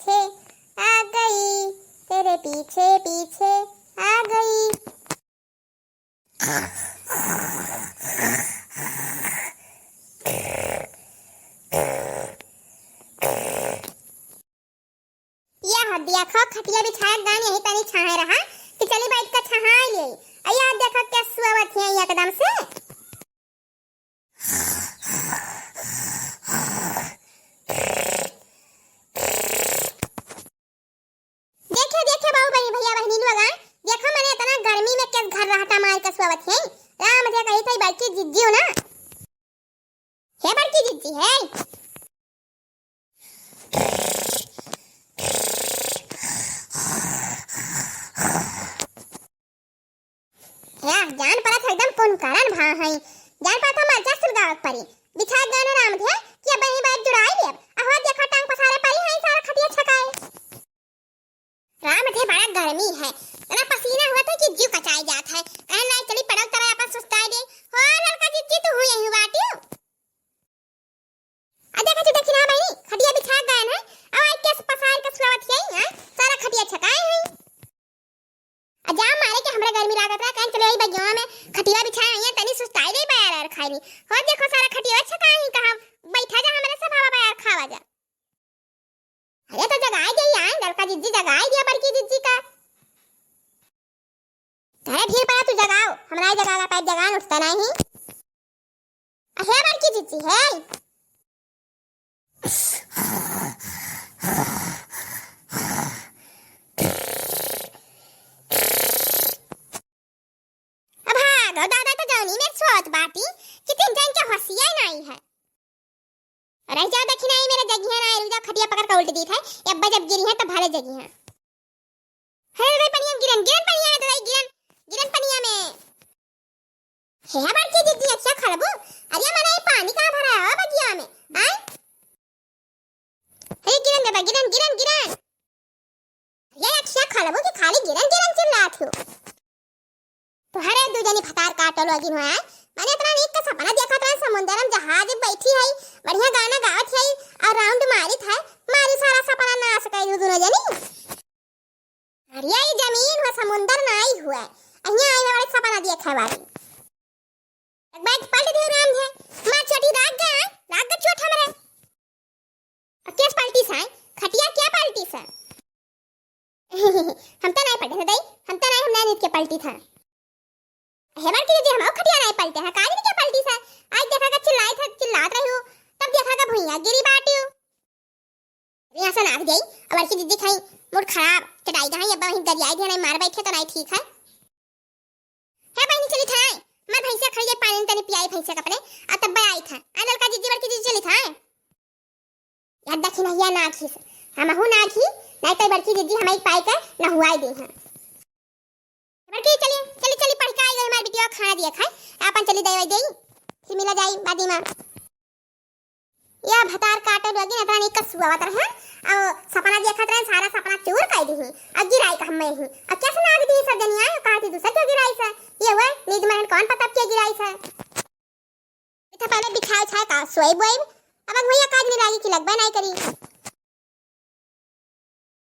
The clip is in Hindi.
पीछे आ गई, तेरे पीछे पीछे आ गई। यह देखो खटिया बिछाया गान यही तनी छाए रहा कि चली बैठ कर छहाई ले। अया देखो क्या सुवत है एकदम से। देखे देखे बाबू बहनी भैया बहनी लोग देखो मैंने इतना गर्मी में कैसे घर रहता मार का सुवत है। राम से कही थी बैठ के जिज्जी हो ना है बड़की जिज्जी है। जान पड़ा था एकदम कौन कारण भा है। जान पड़ा था मरचा सुलगावत परी बिछा गाना राम थे कि बहनी बात जुड़ाई ले। अहो देखो टांग पसारे परी है सारा खटिया छकाए। राम थे बड़ा गर्मी है इतना पसीना हुआ था कि जीव कचाई जात है। कहन नहीं चली पड़ल तरह अपन सुस्ताई दे हो लड़का जिज्जी तो हुई ही बाटी। आ देखो तो देखी ना बहनी खटिया बिछा गए हैं अब आई के पसार के सुलगावत है सारा खटिया छकाए है। अजाम मारे के हमरा गर्मी लागत रहा कहन चले आई बगिया में खटिया बिछाए हैं तनी सुस्ताई दे बायर और खाई हो देखो सारा खटिया छकाए ही कहां बैठा जा हमरा सब हवा बायर खावा जा। अरे तो जगाई दे यार लड़का जिज्जी जगाई दिया बड़की जिज्जी का। अरे भीड़ पड़ा तू जगाओ हमरा जगह का पैर जगान उठता नहीं। अहे बड़की जिज्जी है दादा तो जानी में सोच बाटी कि तीन जन के हंसिया नहीं है। अरे जा देखी नहीं मेरे जगी है ना रुजा खटिया पकड़ के उल्ट दी था अब जब गिरी है तो भले जगी है। अरे पनिया गिरन गिरन पनिया में तो गिरन गिरन पनिया में है बार की जिद्दी अच्छा खलबू। अरे मारा ये पानी कहां भरा है बगिया में हां हे गिरन दादा गिरन गिरन गिरन ये अच्छा खलबू कि खाली गिरन गिरन चिल्लात हो। तो हरे दो जनी फतार काटल लगी हुआ है मैंने इतना नीक का सपना देखा था समुद्र में जहाज बैठी है बढ़िया गाना गावत है और राउंड मारी था मारी सारा सपना नाश कर दोनों जनी। अरे ये जमीन हो समुद्र नहीं हुआ अहिया आए वाले सपना देखे वाली एक बार पलट दे राम है मां छोटी राग गा छोट हमरे केस पलटी सा खटिया क्या पलटी सा हम तो नहीं पलटे थे हम तो नहीं हमने नीचे के पलटी था हेबर की जे हम खटिया नहीं पलटे है काली क्या पलटी सा। आज देखा का चिल्लाई था चिल्लात रही हूं तब देखा का भुइया गिरी बाटियो यहां से नाक गई और की जिद्दी खाई मूड खराब चटाई गई अब वहीं गरियाई थे नहीं मार बैठे तो नहीं ठीक है बहनी चली था मैं भैंसे खड़ी पानी तने पियाई भैंसे कपड़े और तब आई था आदल का जिद्दी बड़की जिद्दी चली था याद देखी नहीं ना खीस हम हूं ना खी नहीं तो बड़की जिद्दी हमें पाई कर ना हुआई दी है बड़की चली चली चली पढ़ के आई गई हमारी बिटिया खाना दिया खाए अपन चली दई दई फिर मिला जाई बादी में या भतार काटो लगी ना नहीं कसुआ वतर है और सपना देखत रहे सारा सपना चूर कर दी है अब गिराई का हम ही अब कैसे नाग दी सब दुनिया कहा थी दूसरा क्यों गिराई सा ये हुआ नींद में कौन पता क्या गिराई सा इतना पहले बिछाए छाए का सोई बोई अब भैया काज नहीं लागी कि लगबे नहीं करी।